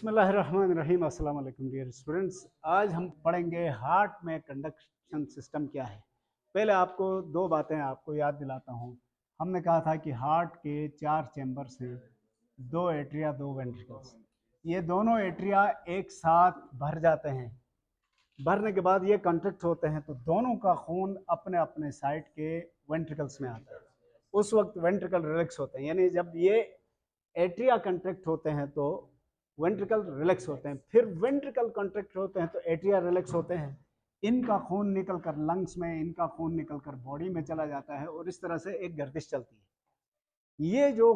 बिस्मिल्लाहिर्रहमानिर्रहीम। अस्सलाम वालेकुम डियर स्टूडेंट्स। आज हम पढ़ेंगे हार्ट में कंडक्शन सिस्टम क्या है। पहले आपको दो बातें आपको याद दिलाता हूँ। हमने कहा था कि हार्ट के 4 चैम्बर्स हैं, 2 एट्रिया 2 वेंट्रिकल्स। ये दोनों एट्रिया एक साथ भर जाते हैं। भरने के बाद ये कंट्रैक्ट होते हैं तो दोनों का खून अपने अपने साइड के वेंट्रिकल्स में आता है। उस वक्त वेंट्रिकल रिलैक्स होते हैं, यानी जब ये एट्रिया कंट्रैक्ट होते हैं तो वेंट्रिकल रिलैक्स होते हैं, फिर वेंट्रिकल कंट्रैक्ट होते हैं तो एट्रिया रिलैक्स होते हैं। इनका खून निकल कर लंग्स में, इनका खून निकल कर बॉडी में चला जाता है और इस तरह से एक गर्दिश चलती है। ये जो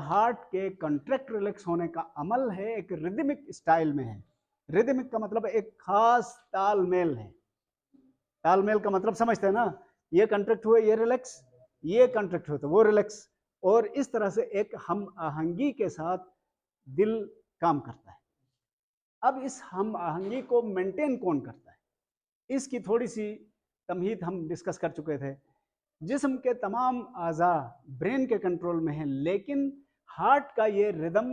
हार्ट के कंट्रैक्ट रिलैक्स होने का अमल है एक रिदमिक स्टाइल में है। रिदमिक का मतलब एक खास तालमेल है। तालमेल का मतलब समझते हैं ना, ये कंट्रैक्ट हुए ये रिलैक्स, ये कंट्रैक्ट हुए तो वो रिलैक्स, और इस तरह से एक हम आहंगी के साथ दिल काम करता है। अब इस हम आहंगी को मेंटेन कौन करता है, इसकी थोड़ी सी तमहीद हम डिस्कस कर चुके थे। जिस्म के तमाम आज़ा ब्रेन के कंट्रोल में है, लेकिन हार्ट का ये रिदम,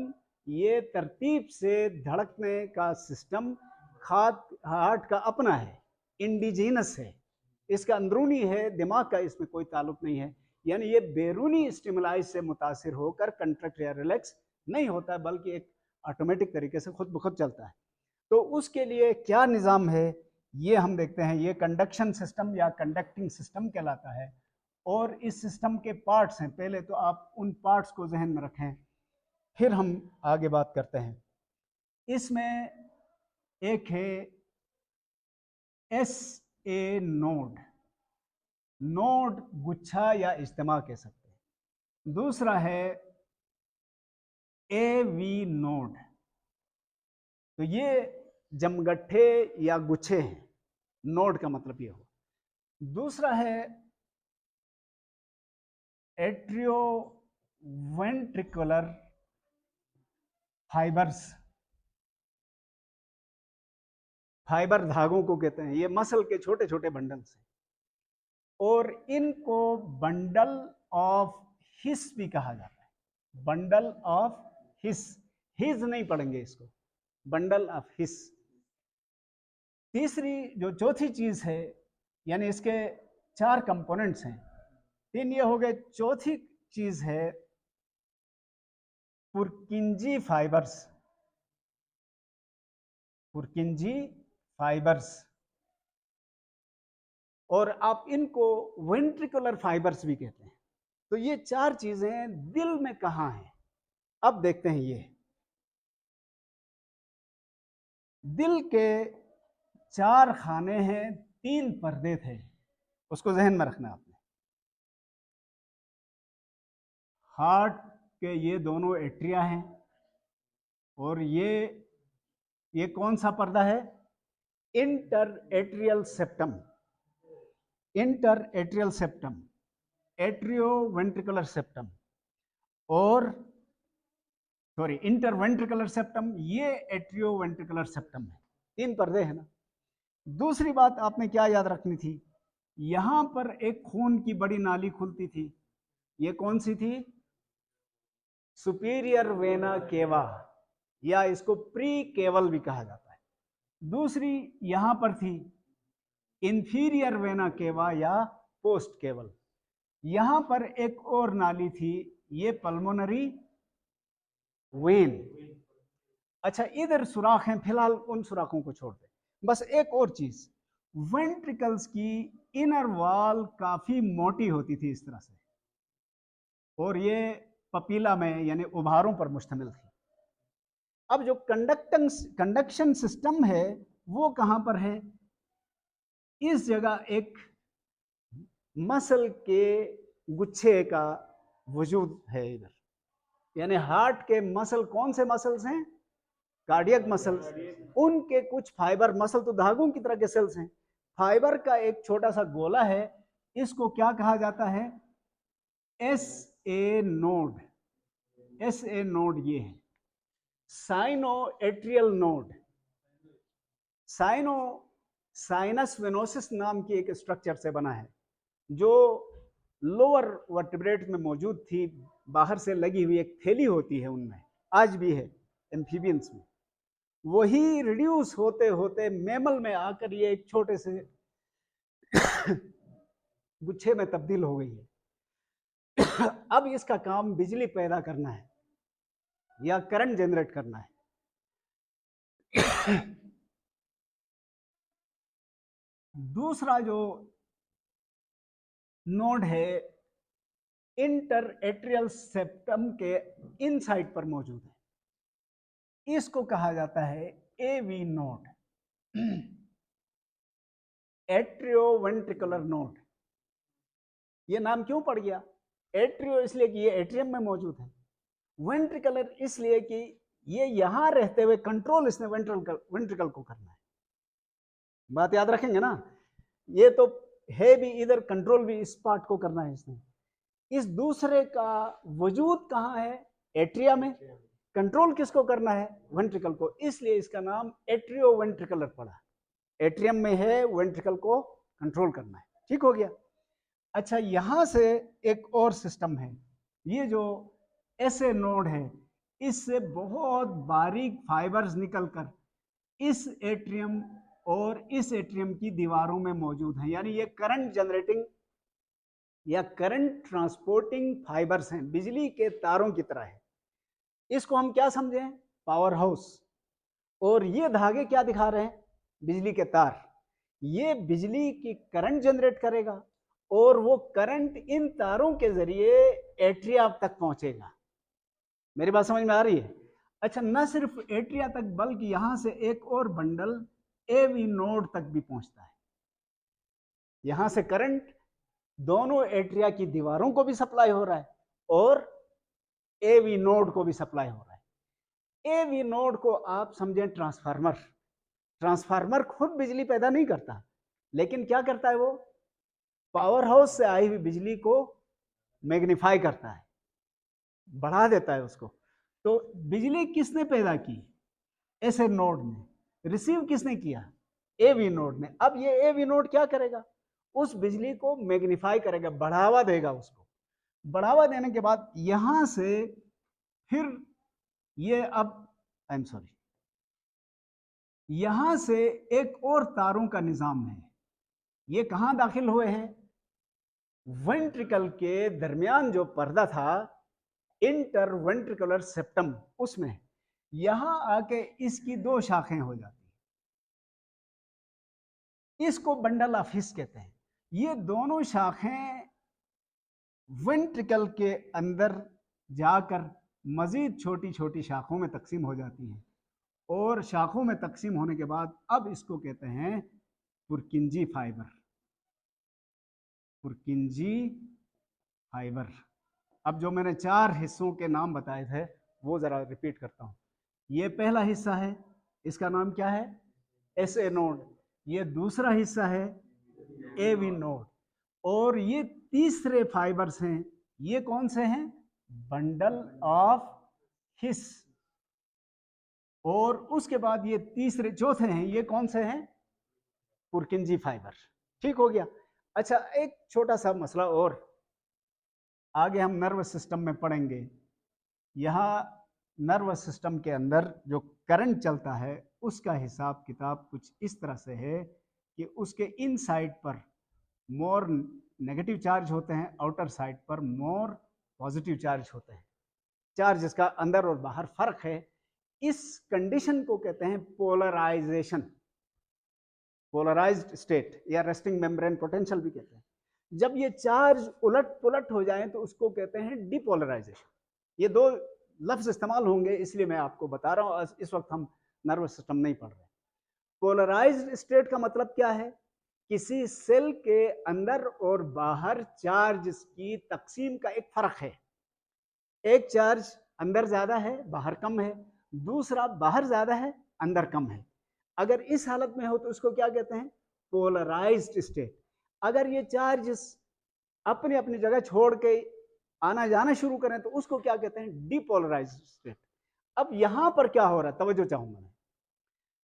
ये तरतीब से धड़कने का सिस्टम हार्ट का अपना है, इंडिजीनस है, इसका अंदरूनी है, दिमाग का इसमें कोई ताल्लुक नहीं है। यानी ये बैरूनी स्टिमुलाई से मुतासिर होकर कंट्रैक्ट या रिलैक्स नहीं होता है, बल्कि एक ऑटोमेटिक तरीके से खुद ब खुद चलता है। तो उसके लिए क्या निज़ाम है ये हम देखते हैं। ये कंडक्शन सिस्टम या कंडक्टिंग सिस्टम कहलाता है और इस सिस्टम के पार्ट्स हैं। पहले तो आप उन पार्ट्स को जहन में रखें, फिर हम आगे बात करते हैं। इसमें एक है एस ए नोड, नोड गुच्छा या इज्तिमा कह सकते हैं। दूसरा है ए वी नोड, तो ये जमगट्ठे या गुच्छे हैं, नोड का मतलब ये हो। दूसरा है एट्रियो वेंट्रिकुलर फाइबर्स, फाइबर धागों को कहते हैं, ये मसल के छोटे छोटे बंडल्स हैं और इनको बंडल ऑफ हिस भी कहा जाता है। बंडल ऑफ हिस, हिज नहीं पढ़ेंगे इसको, बंडल ऑफ हिस। तीसरी जो चौथी चीज है, यानी इसके 4 कंपोनेंट्स हैं, 3 ये हो गए। चौथी चीज है पुरकिंजी फाइबर्स, पुरकिंजी फाइबर्स, और आप इनको वेंट्रिकुलर फाइबर्स भी कहते हैं। तो ये 4 चीजें दिल में कहाँ हैं, अब देखते हैं। ये दिल के 4 खाने हैं, 3 पर्दे थे, उसको जहन में रखना आपने। हार्ट के ये दोनों एट्रिया हैं और ये कौन सा पर्दा है, inter atrial septum, inter atrial septum, atrio ventricular septum और सॉरी इंटर वेंट्रिकुलर सेप्टम, ये एट्रियो वेंट्रिकुलर सेप्टम है। 3 पर्दे हैं ना। दूसरी बात आपने क्या याद रखनी थी, यहां पर एक खून की बड़ी नाली खुलती थी, ये कौन सी थी, सुपीरियर वेना केवा, या इसको प्री केवल भी कहा जाता है। दूसरी यहां पर थी इंफीरियर वेना केवा या पोस्ट केवल। यहां पर एक और नाली थी, ये पल्मोनरी वेन। अच्छा, इधर सुराख हैं, फिलहाल उन सुराखों को छोड़ दें। बस एक और चीज, वेंट्रिकल्स की इनर वॉल काफी मोटी होती थी इस तरह से, और ये पपीला में यानी उभारों पर मुश्तमिल थी। अब जो कंडक्शन सिस्टम है वो कहां पर है, इस जगह एक मसल के गुच्छे का वजूद है इधर। यानी हार्ट के मसल कौन से मसल्स हैं, कार्डियक मसल्स, उनके कुछ फाइबर, मसल तो धागों की तरह के सेल्स हैं, फाइबर का एक छोटा सा गोला है, इसको क्या कहा जाता है, S A node. S A node ये है। Sino atrial node, sino sinus venosus नाम की एक स्ट्रक्चर से बना है, जो लोअर वर्टिब्रेट में मौजूद थी। बाहर से लगी हुई एक थैली होती है उनमें, आज भी है एम्फीबियंस में। वही रिड्यूस होते होते मैमल में आकर ये एक छोटे से गुच्छे में तब्दील हो गई है। अब इसका काम बिजली पैदा करना है या करंट जनरेट करना है। दूसरा जो नोड है इंटर एट्रियल सेप्टम के इनसाइड पर मौजूद है, इसको कहा जाता है एवी नोड, एट्रियोवेंट्रिकुलर नोड। ये नाम क्यों पड़ गया? एट्रियो इसलिए कि ये एट्रियम में मौजूद है, वेंट्रिकुलर इसलिए कि ये यहां रहते हुए कंट्रोल इसने वेंट्रिकल को करना है। बात याद रखेंगे ना, ये तो है भी इधर, कंट्रोल भी इस पार्ट को करना है इसने। इस दूसरे का वजूद कहाँ है? एट्रिया में। कंट्रोल किसको करना है? वेंट्रिकल को, इसलिए इसका नाम एट्रियोवेंट्रिकुलर पड़ा। एट्रियम में है, वेंट्रिकल को कंट्रोल करना है। ठीक हो गया। अच्छा, यहां से एक और सिस्टम है, ये जो ऐसे नोड है, इससे बहुत बारीक फाइबर्स निकलकर इस एट्रियम और इस एट्रियम की दीवारों में मौजूद है, यानी ये करंट जनरेटिंग या करंट ट्रांसपोर्टिंग फाइबर्स हैं, बिजली के तारों की तरह है। इसको हम क्या समझें? Power house. और ये धागे क्या दिखा रहे हैं? बिजली के तार। ये बिजली की करंट जनरेट करेगा और वो करंट इन तारों के जरिए एट्रिया तक पहुंचेगा। मेरी बात समझ में आ रही है? अच्छा, न सिर्फ एट्रिया तक बल्कि यहां से एक और बंडल एवी नोड तक भी पहुंचता है। यहां से करंट दोनों एट्रिया की दीवारों को भी सप्लाई हो रहा है और एवी नोड को भी सप्लाई हो रहा है। एवी नोड को आप समझें ट्रांसफार्मर। ट्रांसफार्मर खुद बिजली पैदा नहीं करता, लेकिन क्या करता है? वो पावर हाउस से आई हुई बिजली को मैग्नीफाई करता है, बढ़ा देता है उसको। तो बिजली किसने पैदा की? ऐसे नोड ने। रिसीव किसने किया? एवी नोड ने। अब ये एवी नोड क्या करेगा? उस बिजली को मैग्नीफाई करेगा, बढ़ावा देगा उसको। बढ़ावा देने के बाद यहां से फिर ये अब आई एम सॉरी, यहां से एक और तारों का निजाम है। ये कहां दाखिल हुए हैं? वेंट्रिकल के दरमियान जो पर्दा था, इंटर वेंट्रिकुलर सेप्टम, उसमें यहां आके इसकी दो शाखें हो जाती हैं। इसको बंडल ऑफ हिस कहते हैं। ये दोनों शाखें वेंट्रिकल के अंदर जाकर मजीद छोटी छोटी शाखों में तकसीम हो जाती हैं, और शाखों में तकसीम होने के बाद अब इसको कहते हैं पुरकिंजी फाइबर। पुरकिंजी फाइबर। अब जो मैंने चार हिस्सों के नाम बताए थे वो जरा रिपीट करता हूं। ये पहला हिस्सा है, इसका नाम क्या है? SA node. ये दूसरा हिस्सा है एवी नोड। और ये तीसरे फाइबर्स हैं, ये कौन से हैं? Bundle of his. और उसके बाद ये तीसरे चौथे हैं, ये कौन से हैं? पुरकिंजी फाइबर। ठीक हो गया। अच्छा, एक छोटा सा मसला और आगे हम नर्वस सिस्टम में पढ़ेंगे। यहाँ नर्वस सिस्टम के अंदर जो करंट चलता है उसका हिसाब किताब कुछ इस तरह से है कि उसके इन साइड पर मोर नेगेटिव चार्ज होते हैं, आउटर साइड पर मोर पॉजिटिव चार्ज होते हैं। चार्ज का अंदर और बाहर फर्क है। इस कंडीशन को कहते हैं पोलराइजेशन, पोलराइज्ड स्टेट या रेस्टिंग मेम्ब्रेन पोटेंशियल भी कहते हैं। जब ये चार्ज उलट पुलट हो जाए तो उसको कहते हैं डिपोलराइजेशन। ये दो लफ्ज इस्तेमाल होंगे, इसलिए मैं आपको बता रहा हूं, इस वक्त हम नर्वस सिस्टम नहीं पढ़ रहे। पोलराइज्ड स्टेट का मतलब क्या है? किसी सेल के अंदर और बाहर चार्ज की तकसीम का एक फर्क है। एक चार्ज अंदर ज्यादा है, बाहर कम है, दूसरा बाहर ज्यादा है, अंदर कम है। अगर इस हालत में हो तो उसको क्या कहते हैं? Polarized state. अगर ये चार्जेस अपनी अपनी जगह छोड़ के आना जाना शुरू करें तो उसको क्या कहते हैं? Depolarised state. अब यहां पर क्या हो रहा है, तवज्जो चाहूंगा मैं।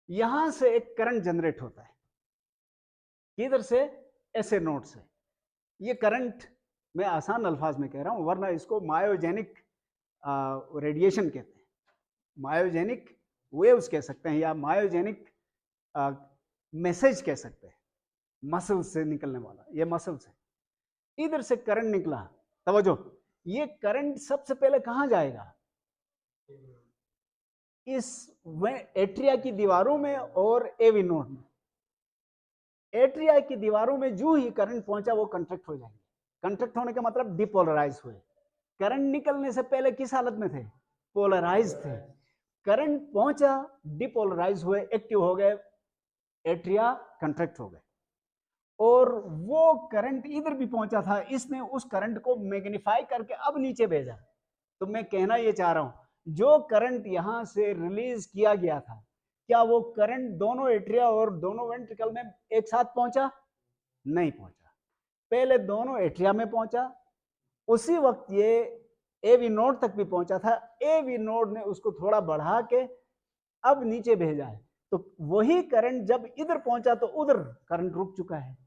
यहां से एक करंट जनरेट होता है, किधर से? ऐसे नोड से। ये करंट मैं आसान अल्फाज में कह रहा हूं, वरना इसको मायोजेनिक रेडिएशन कहते हैं। मायोजेनिक वेव्स कह सकते हैं या मायोजेनिक मैसेज कह सकते हैं, मसल से निकलने वाला, ये मसल्स है। इधर से करंट निकला, तवज्जो, ये करंट सबसे पहले कहां जाएगा? इस एट्रिया की दीवारों में और एवी नोड में। एट्रिया की दीवारों में जो ही करंट पहुंचा वो कंट्रैक्ट हो जाएंगे। कंट्रैक्ट होने का मतलब डिपोलराइज हुए। करंट निकलने से पहले किस हालत में थे? पोलराइज थे। करंट पहुंचा, डिपोलराइज हुए, एक्टिव हो गए, एट्रिया कंट्रैक्ट हो गए। और वो करंट इधर भी पहुंचा था, इसने उस करंट को मैग्नीफाई करके अब नीचे भेजा। तो मैं कहना ये चाह रहा हूं, जो करंट यहां से रिलीज किया गया था, क्या वो करंट दोनों एट्रिया और दोनों वेंट्रिकल में एक साथ पहुंचा? नहीं पहुंचा। पहले दोनों एट्रिया में पहुंचा, उसी वक्त ये एवी नोड तक भी पहुंचा था। एवी नोड ने उसको थोड़ा बढ़ा के अब नीचे भेजा है। तो वही करंट जब इधर पहुंचा तो उधर करंट रुक चुका है।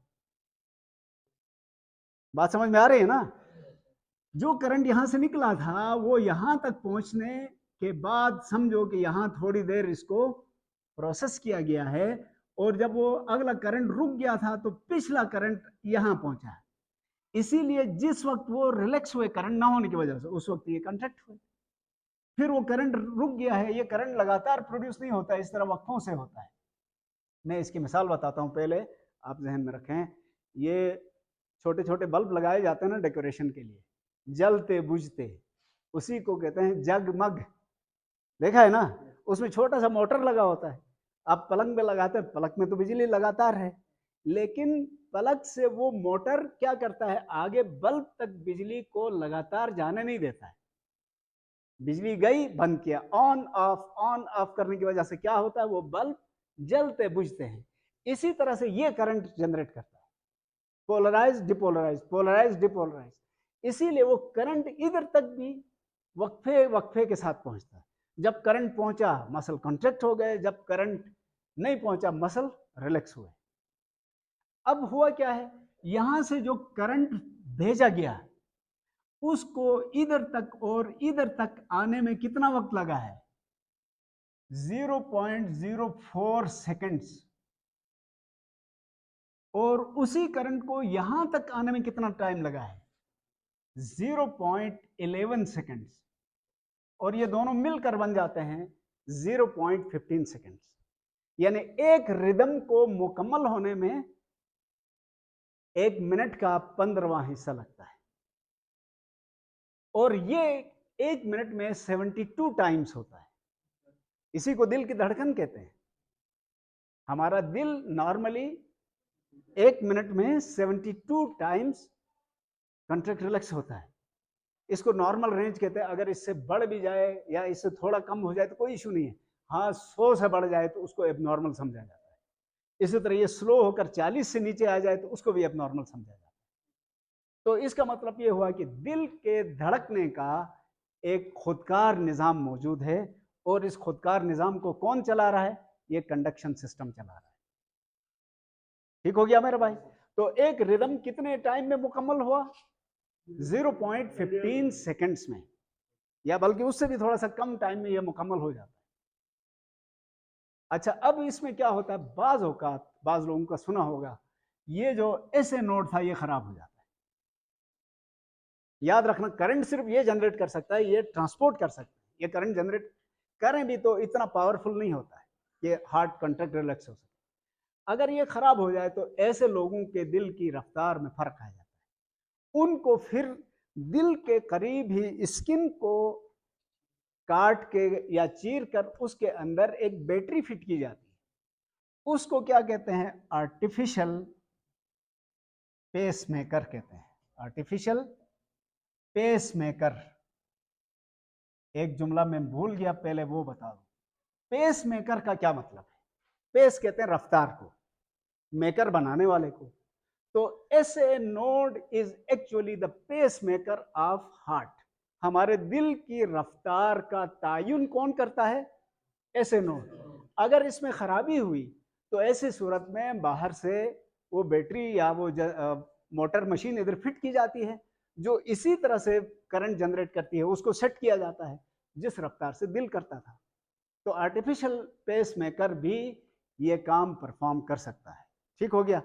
बात समझ में आ रही है ना? जो करंट यहां से निकला था वो यहां तक पहुंचने के बाद समझो कि यहां थोड़ी देर इसको प्रोसेस किया गया है, और जब वो अगला करंट रुक गया था तो पिछला करंट यहां पहुंचा। इसीलिए जिस वक्त वो रिलैक्स हुए करंट ना होने की वजह से, उस वक्त ये कंट्रैक्ट हुए। फिर वो करंट रुक गया है। ये करंट लगातार प्रोड्यूस नहीं होता, इस तरह वक्फों से होता है। मैं इसकी मिसाल बताता हूं, पहले आप जहन में रखें। ये छोटे छोटे बल्ब लगाए जाते हैं ना डेकोरेशन के लिए, जलते बुझते, उसी को कहते हैं जगमग। देखा है ना? उसमें छोटा सा मोटर लगा होता है। आप पलंग में लगाते हैं, पलक में तो बिजली लगातार है, लेकिन पलक से वो मोटर क्या करता है? आगे बल्ब तक बिजली को लगातार जाने नहीं देता है। बिजली गई, बंद किया, ऑन ऑफ करने की वजह से क्या होता है? वो बल्ब जलते बुझते हैं। इसी तरह से ये करंट जनरेट करता है, पोलराइज डिपोलराइज, पोलराइज डिपोलराइज। इसीलिए वो करंट इधर तक भी वक्फे वक्फे के साथ पहुंचता है। जब करंट पहुंचा मसल कॉन्ट्रैक्ट हो गए, जब करंट नहीं पहुंचा मसल रिलैक्स हुए। अब हुआ क्या है? यहां से जो करंट भेजा गया उसको इधर तक और इधर तक आने में कितना वक्त लगा है? 0.04 सेकेंड्स। और उसी करंट को यहां तक आने में कितना टाइम लगा है? 0.11 सेकेंड्स। और ये दोनों मिलकर बन जाते हैं 0.15 सेकेंड्स। यानी एक रिदम को मुकम्मल होने में 1 मिनट का 15वां हिस्सा लगता है। और ये 1 मिनट में 72 टाइम्स होता है। इसी को दिल की धड़कन कहते हैं। हमारा दिल नॉर्मली 1 मिनट में 72 टाइम्स कंट्रैक्ट रिलैक्स होता है। इसको नॉर्मल रेंज कहते हैं। अगर इससे बढ़ भी जाए या इससे थोड़ा कम हो जाए तो कोई इशू नहीं है। हाँ, 100 से बढ़ जाए तो उसको एबनॉर्मल समझा जाता है। इसी तरह ये स्लो होकर 40 से नीचे आ जाए तो उसको भी एबनॉर्मल समझा जाता है। तो इसका मतलब ये हुआ कि दिल के धड़कने का एक खुदकार निज़ाम मौजूद है, और इस खुदकार निज़ाम को कौन चला रहा है? ये कंडक्शन सिस्टम चला रहा है। ठीक हो गया मेरे भाई? तो एक रिदम कितने टाइम में मुकम्मल हुआ? 0.15 सेकेंड्स में, या बल्कि उससे भी थोड़ा सा कम टाइम में यह मुकम्मल हो जाता है। अच्छा, अब इसमें क्या होता है? बाज औकात बाज लोगों का सुना होगा, ये जो ऐसे नोड था ये खराब हो जाता है। याद रखना, करंट सिर्फ ये जनरेट कर सकता है, ये ट्रांसपोर्ट कर सकता है। ये करंट जनरेट करें भी तो इतना पावरफुल नहीं होता है कि हार्ट कंट्रैक्ट रिलैक्स हो सके। अगर ये खराब हो जाए तो ऐसे लोगों के दिल की रफ्तार में फर्क आ जाता है। उनको फिर दिल के करीब ही स्किन को काट के या चीर कर उसके अंदर एक बैटरी फिट की जाती है। उसको क्या कहते हैं? आर्टिफिशियल पेस मेकर कहते हैं। Artificial pacemaker. एक जुमला में भूल गया, पहले वो बता दो। पेस मेकर का क्या मतलब है? पेस कहते हैं रफ्तार को, मेकर बनाने वाले को। तो SA node is actually the pacemaker of heart. हमारे दिल की रफ्तार का तायुन कौन करता है? ऐसे नोड। अगर इसमें खराबी हुई तो ऐसी सूरत में बाहर से वो बैटरी या वो मोटर मशीन इधर फिट की जाती है, जो इसी तरह से करंट जनरेट करती है। उसको सेट किया जाता है जिस रफ्तार से दिल करता था। तो आर्टिफिशियल पेस मेकर भी ये काम परफॉर्म कर सकता है। ठीक हो गया।